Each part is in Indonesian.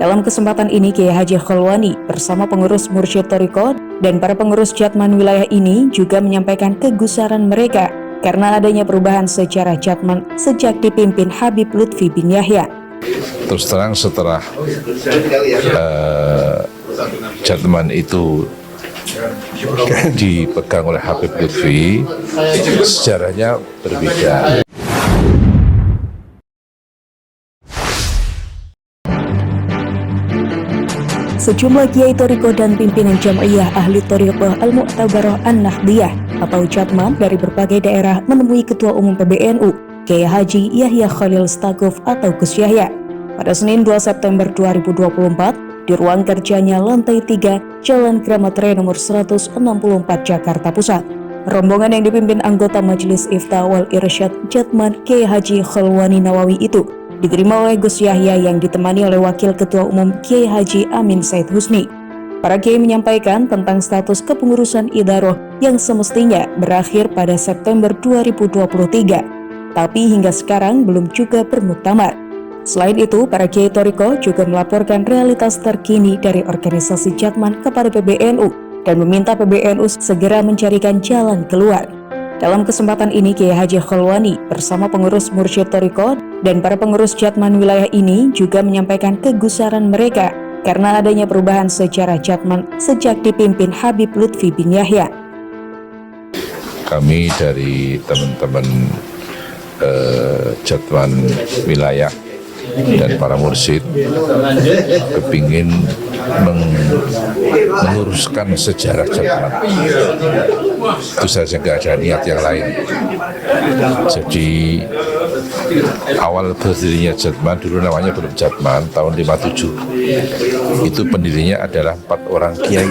Dalam kesempatan ini, Kiai Haji Kholwani bersama pengurus Mursyid Thariqah dan para pengurus Jatman wilayah ini juga menyampaikan kegusaran mereka karena adanya perubahan secara Jatman sejak dipimpin Habib Lutfi bin Yahya. Terus terang setelah Jatman itu dipegang oleh Habib Lutfi, sejarahnya berbeda. Sejumlah Kiai Thariqah dan pimpinan Jam'iyah Ahli Thariqah Al-Mu'tabarah An-Nahdiyah atau Jatman dari berbagai daerah menemui Ketua Umum PBNU, Kiai Haji Yahya Khalil Stakuf atau Gus Yahya pada Senin 2 September 2024 di ruang kerjanya lantai 3 Jalan Kramat Raya nomor 164 Jakarta Pusat. Rombongan yang dipimpin anggota Majelis Ifta wal Irsyad Jatman Kiai Haji Kholwani Nawawi itu diterima oleh Gus Yahya yang ditemani oleh Wakil Ketua Umum Kiai Haji Amin Said Husni. Para kiai menyampaikan tentang status kepengurusan Idaroh yang semestinya berakhir pada September 2023, tapi hingga sekarang belum juga bermuktamar. Selain itu, para Kiai Thariqah juga melaporkan realitas terkini dari organisasi Jatman kepada PBNU dan meminta PBNU segera mencarikan jalan keluar. Dalam kesempatan ini, Kiai Haji Kholwani bersama pengurus Mursyid Thariqah dan para pengurus Jatman wilayah ini juga menyampaikan kegusaran mereka karena adanya perubahan secara Jatman sejak dipimpin Habib Lutfi bin Yahya. Kami dari teman-teman Jatman wilayah dan para mursyid kepingin menguruskan sejarah Jatman. Itu saja, nggak ada niat yang lain. Jadi awal berdirinya Jatman, dulu namanya belum Jatman, tahun 57. Itu pendirinya adalah 4 orang kiai.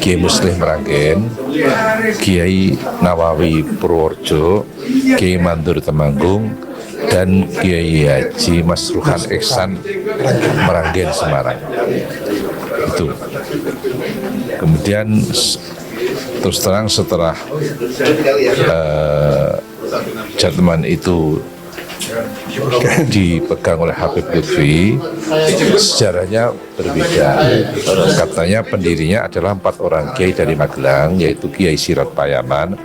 Kiai Muslih Meranggen, Kiai Nawawi Purworejo, Kiai Mandur Temanggung, dan Kiai Haji Masruhan Ihsan Meranggen Semarang. Itu. Kemudian terus terang setelah Jatman itu dipegang oleh Habib Lutfi, sejarahnya berbeda. Katanya pendirinya adalah 4 orang kiai dari Magelang, yaitu Kiai Sirat Payaman,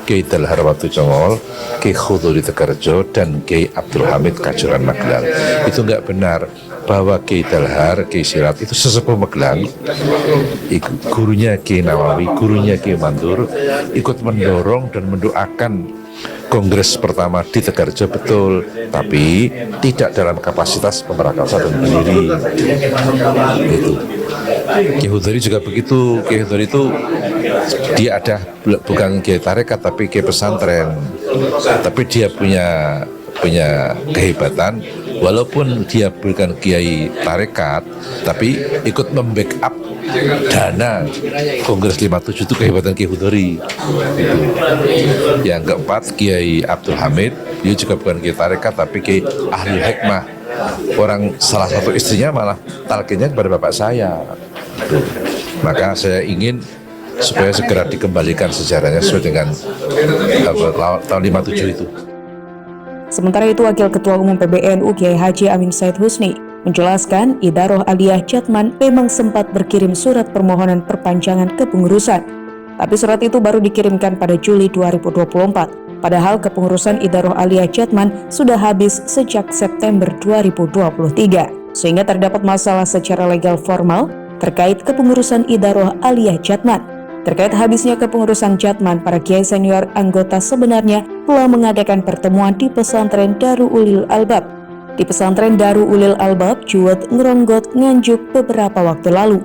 Kiai Dalhar Watu Congol, Kiai Khuduri Tegarjo, dan Kiai Abdul Hamid Kajuran Magelang. Itu enggak benar bahwa Kiai Dalhar, Kiai Sirat itu sesepuh Magelang. Gurunya Kiai Nawawi, gurunya Kiai Mandur ikut mendorong dan mendoakan Kongres pertama di Tegarjo, betul, tapi tidak dalam kapasitas pemerakasa dan pendiri. Itu. Kiai Hudori juga begitu. Kiai Hudori itu dia ada bukan kiai tarekat tapi kiai pesantren. Tapi dia punya kehebatan, walaupun dia bukan kiai tarekat, tapi ikut membackup dana Kongres 57 itu kehebatan Kiai Hudori. Yang keempat, Kiai Abdul Hamid, dia juga bukan kiai tarekat tapi kiai ahli hikmah. Orang salah satu istrinya malah talqinnya kepada bapak saya. Maka saya ingin supaya segera dikembalikan sejarahnya sesuai dengan tahun 57 itu. Sementara itu, Wakil Ketua Umum PBNU Kiai Haji Amin Said Husni menjelaskan Idaroh Aliyah Jatman memang sempat berkirim surat permohonan perpanjangan kepengurusan. Tapi surat itu baru dikirimkan pada Juli 2024. Padahal kepengurusan Idaroh Aliyah Jatman sudah habis sejak September 2023. Sehingga terdapat masalah secara legal formal terkait kepengurusan Idaroh Aliyah Jatman. Terkait habisnya kepengurusan Jatman, para kiai senior anggota sebenarnya telah mengadakan pertemuan di pesantren Darul Ulil Albab. Di pesantren Darul Ulil Albab, Juwet Ngeronggot, Nganjuk beberapa waktu lalu.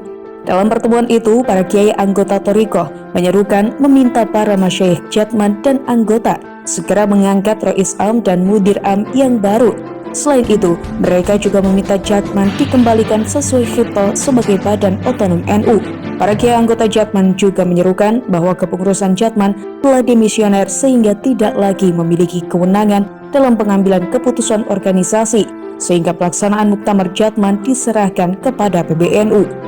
Dalam pertemuan itu, para kiai anggota Thariqah menyerukan meminta para masyayikh Jatman dan anggota segera mengangkat Rois Am dan Mudir Am yang baru. Selain itu, mereka juga meminta Jatman dikembalikan sesuai khitah sebagai badan otonom NU. Para kiai anggota Jatman juga menyerukan bahwa kepengurusan Jatman telah dimisioner sehingga tidak lagi memiliki kewenangan dalam pengambilan keputusan organisasi, sehingga pelaksanaan muktamar Jatman diserahkan kepada PBNU.